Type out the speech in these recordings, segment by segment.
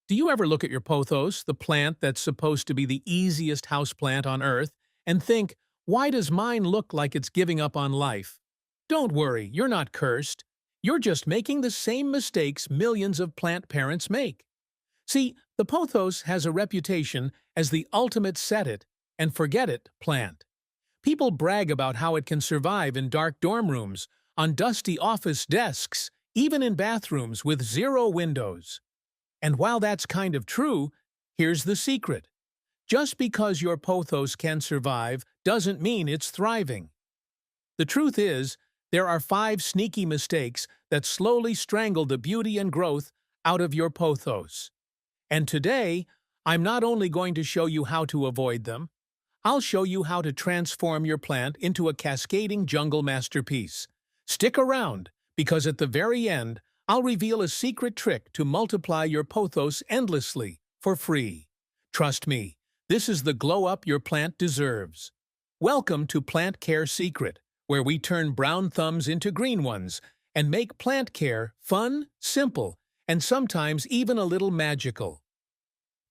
Do you ever look at your pothos, the plant that's supposed to be the easiest houseplant on Earth, and think, why does mine look like it's giving up on life? Don't worry, you're not cursed. You're just making the same mistakes millions of plant parents make. See, the pothos has a reputation as the ultimate set-it-and-forget-it plant. People brag about how it can survive in dark dorm rooms, on dusty office desks, even in bathrooms with zero windows. And while that's kind of true, here's the secret. Just because your pothos can survive doesn't mean it's thriving. The truth is, there are 5 sneaky mistakes that slowly strangle the beauty and growth out of your pothos. And today, I'm not only going to show you how to avoid them, I'll show you how to transform your plant into a cascading jungle masterpiece. Stick around, because at the very end, I'll reveal a secret trick to multiply your pothos endlessly, for free. Trust me, this is the glow-up your plant deserves. Welcome to Plant Care Secret, where we turn brown thumbs into green ones and make plant care fun, simple, and sometimes even a little magical.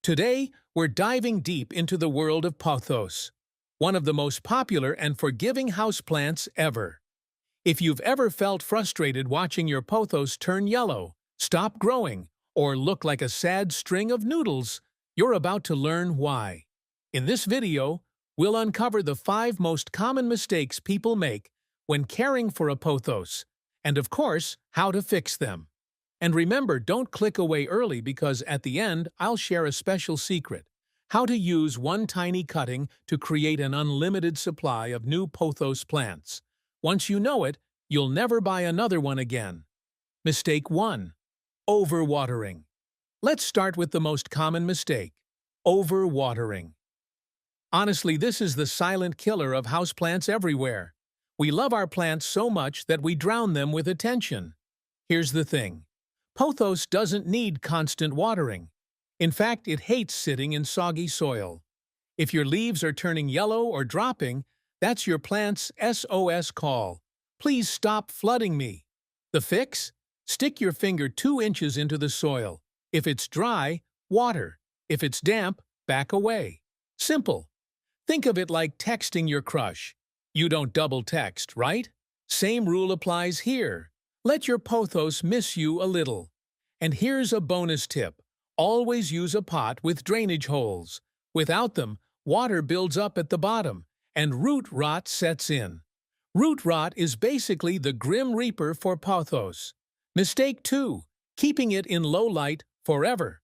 Today, we're diving deep into the world of pothos, one of the most popular and forgiving houseplants ever. If you've ever felt frustrated watching your pothos turn yellow, stop growing, or look like a sad string of noodles, you're about to learn why. In this video, we'll uncover the 5 most common mistakes people make when caring for a pothos, and of course, how to fix them. And remember, don't click away early because at the end, I'll share a special secret: how to use one tiny cutting to create an unlimited supply of new pothos plants. Once you know it, you'll never buy another one again. Mistake 1. Overwatering. Let's start with the most common mistake: overwatering. Honestly, this is the silent killer of houseplants everywhere. We love our plants so much that we drown them with attention. Here's the thing. Pothos doesn't need constant watering. In fact, it hates sitting in soggy soil. If your leaves are turning yellow or dropping, that's your plant's SOS call. Please stop flooding me. The fix? Stick your finger 2 inches into the soil. If it's dry, water. If it's damp, back away. Simple. Think of it like texting your crush. You don't double text, right? Same rule applies here. Let your pothos miss you a little. And here's a bonus tip. Always use a pot with drainage holes. Without them, water builds up at the bottom, and root rot sets in. Root rot is basically the grim reaper for pothos. Mistake 2. Keeping it in low light forever.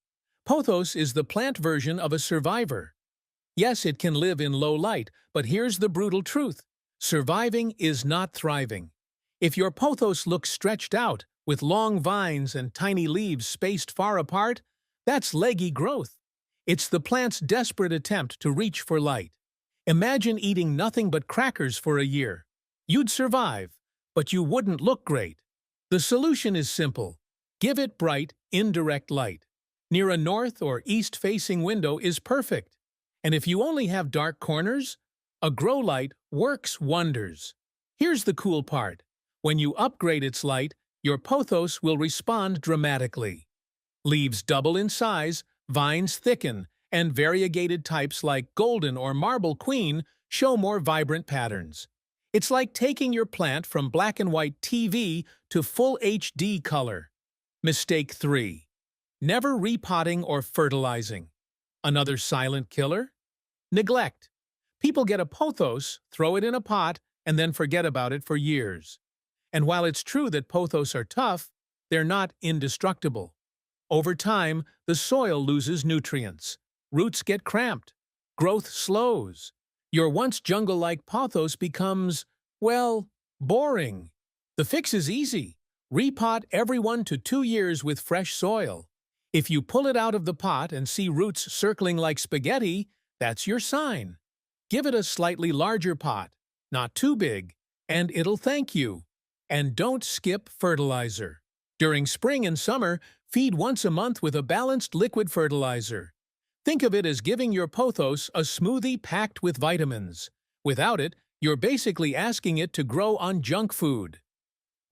Pothos is the plant version of a survivor. Yes, it can live in low light, but here's the brutal truth. Surviving is not thriving. If your pothos looks stretched out, with long vines and tiny leaves spaced far apart, that's leggy growth. It's the plant's desperate attempt to reach for light. Imagine eating nothing but crackers for a year. You'd survive, but you wouldn't look great. The solution is simple. Give it bright, indirect light. Near a north or east-facing window is perfect. And if you only have dark corners, a grow light works wonders. Here's the cool part. When you upgrade its light, your pothos will respond dramatically. Leaves double in size, vines thicken, and variegated types like golden or marble queen show more vibrant patterns. It's like taking your plant from black and white TV to full HD color. Mistake 3. Never repotting or fertilizing. Another silent killer? Neglect. People get a pothos, throw it in a pot, and then forget about it for years. And while it's true that pothos are tough, they're not indestructible. Over time, the soil loses nutrients. Roots get cramped. Growth slows. Your once jungle-like pothos becomes, well, boring. The fix is easy. Repot every 1 to 2 years with fresh soil. If you pull it out of the pot and see roots circling like spaghetti, that's your sign. Give it a slightly larger pot, not too big, and it'll thank you. And don't skip fertilizer. During spring and summer, feed once a month with a balanced liquid fertilizer. Think of it as giving your pothos a smoothie packed with vitamins. Without it, you're basically asking it to grow on junk food.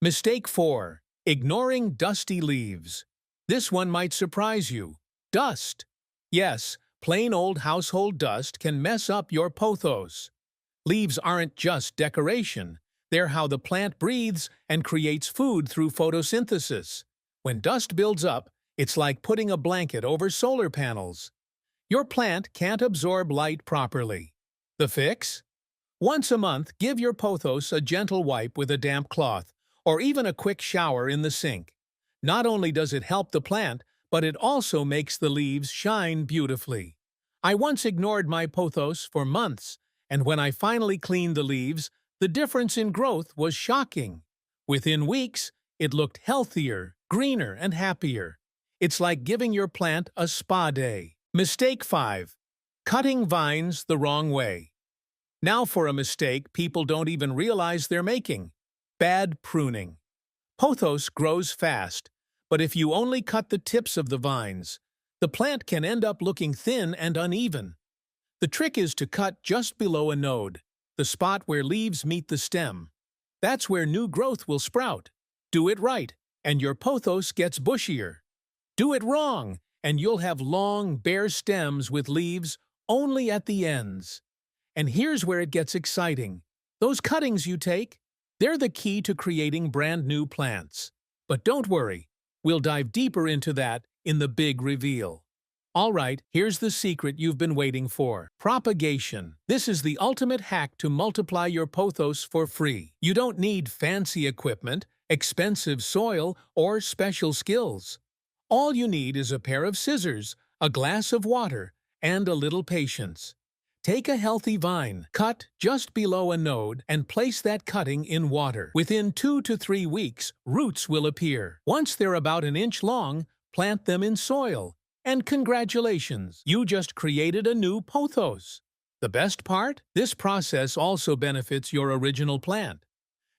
Mistake 4. Ignoring dusty leaves. This one might surprise you. Dust. Yes, plain old household dust can mess up your pothos. Leaves aren't just decoration. They're how the plant breathes and creates food through photosynthesis. When dust builds up, it's like putting a blanket over solar panels. Your plant can't absorb light properly. The fix? Once a month, give your pothos a gentle wipe with a damp cloth, or even a quick shower in the sink. Not only does it help the plant, but it also makes the leaves shine beautifully. I once ignored my pothos for months, and when I finally cleaned the leaves, the difference in growth was shocking. Within weeks, it looked healthier, greener, and happier. It's like giving your plant a spa day. Mistake 5. Cutting vines the wrong way. Now for a mistake people don't even realize they're making. Bad pruning. Pothos grows fast, but if you only cut the tips of the vines, the plant can end up looking thin and uneven. The trick is to cut just below a node, the spot where leaves meet the stem. That's where new growth will sprout. Do it right, and your pothos gets bushier. Do it wrong, and you'll have long, bare stems with leaves only at the ends. And here's where it gets exciting. Those cuttings you take, they're the key to creating brand new plants. But don't worry, we'll dive deeper into that in the big reveal. All right, here's the secret you've been waiting for. Propagation. This is the ultimate hack to multiply your pothos for free. You don't need fancy equipment, expensive soil, or special skills. All you need is a pair of scissors, a glass of water, and a little patience. Take a healthy vine, cut just below a node, and place that cutting in water. Within 2 to 3 weeks, roots will appear. Once they're about an inch long, plant them in soil. And congratulations, you just created a new pothos. The best part? This process also benefits your original plant.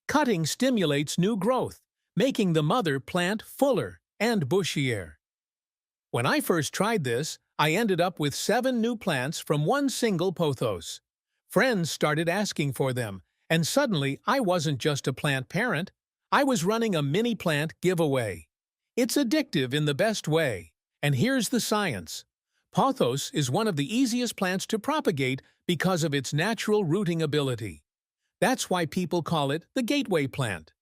Cutting stimulates new growth, making the mother plant fuller and bushier. When I first tried this, I ended up with 7 new plants from one single pothos. Friends started asking for them, and suddenly I wasn't just a plant parent, I was running a mini plant giveaway. It's addictive in the best way. And here's the science. Pothos is one of the easiest plants to propagate because of its natural rooting ability. That's why people call it the gateway plant.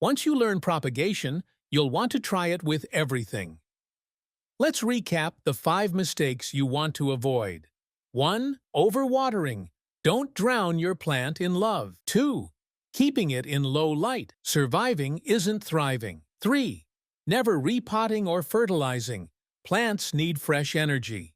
Once you learn propagation, you'll want to try it with everything. Let's recap the 5 mistakes you want to avoid. 1. Overwatering. Don't drown your plant in love. 2. Keeping it in low light. Surviving isn't thriving. 3. Never repotting or fertilizing. Plants need fresh energy.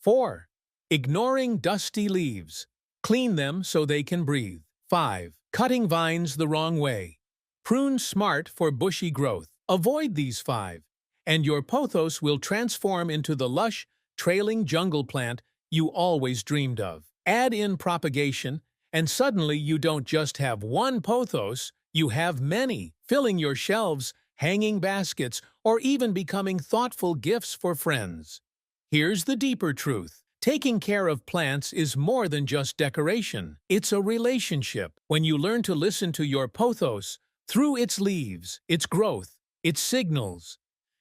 4. Ignoring dusty leaves. Clean them so they can breathe. 5. Cutting vines the wrong way. Prune smart for bushy growth. Avoid these 5, and your pothos will transform into the lush, trailing jungle plant you always dreamed of. Add in propagation, and suddenly you don't just have one pothos, you have many, filling your shelves, hanging baskets, or even becoming thoughtful gifts for friends. Here's the deeper truth. Taking care of plants is more than just decoration. It's a relationship. When you learn to listen to your pothos, through its leaves, its growth, its signals,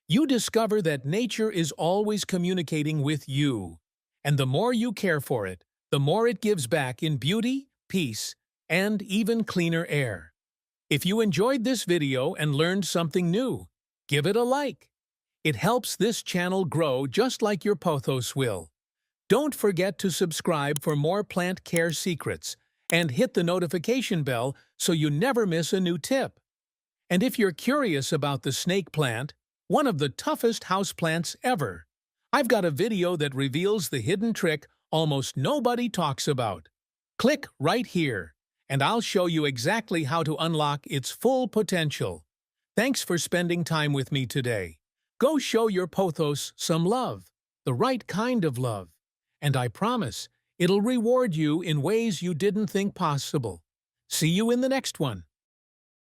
you discover that nature is always communicating with you. And the more you care for it, the more it gives back in beauty, peace, and even cleaner air. If you enjoyed this video and learned something new, give it a like. It helps this channel grow just like your pothos will. Don't forget to subscribe for more plant care secrets and hit the notification bell so you never miss a new tip. And if you're curious about the snake plant, one of the toughest houseplants ever, I've got a video that reveals the hidden trick almost nobody talks about. Click right here, and I'll show you exactly how to unlock its full potential. Thanks for spending time with me today. Go show your pothos some love, the right kind of love. And I promise, it'll reward you in ways you didn't think possible. See you in the next one.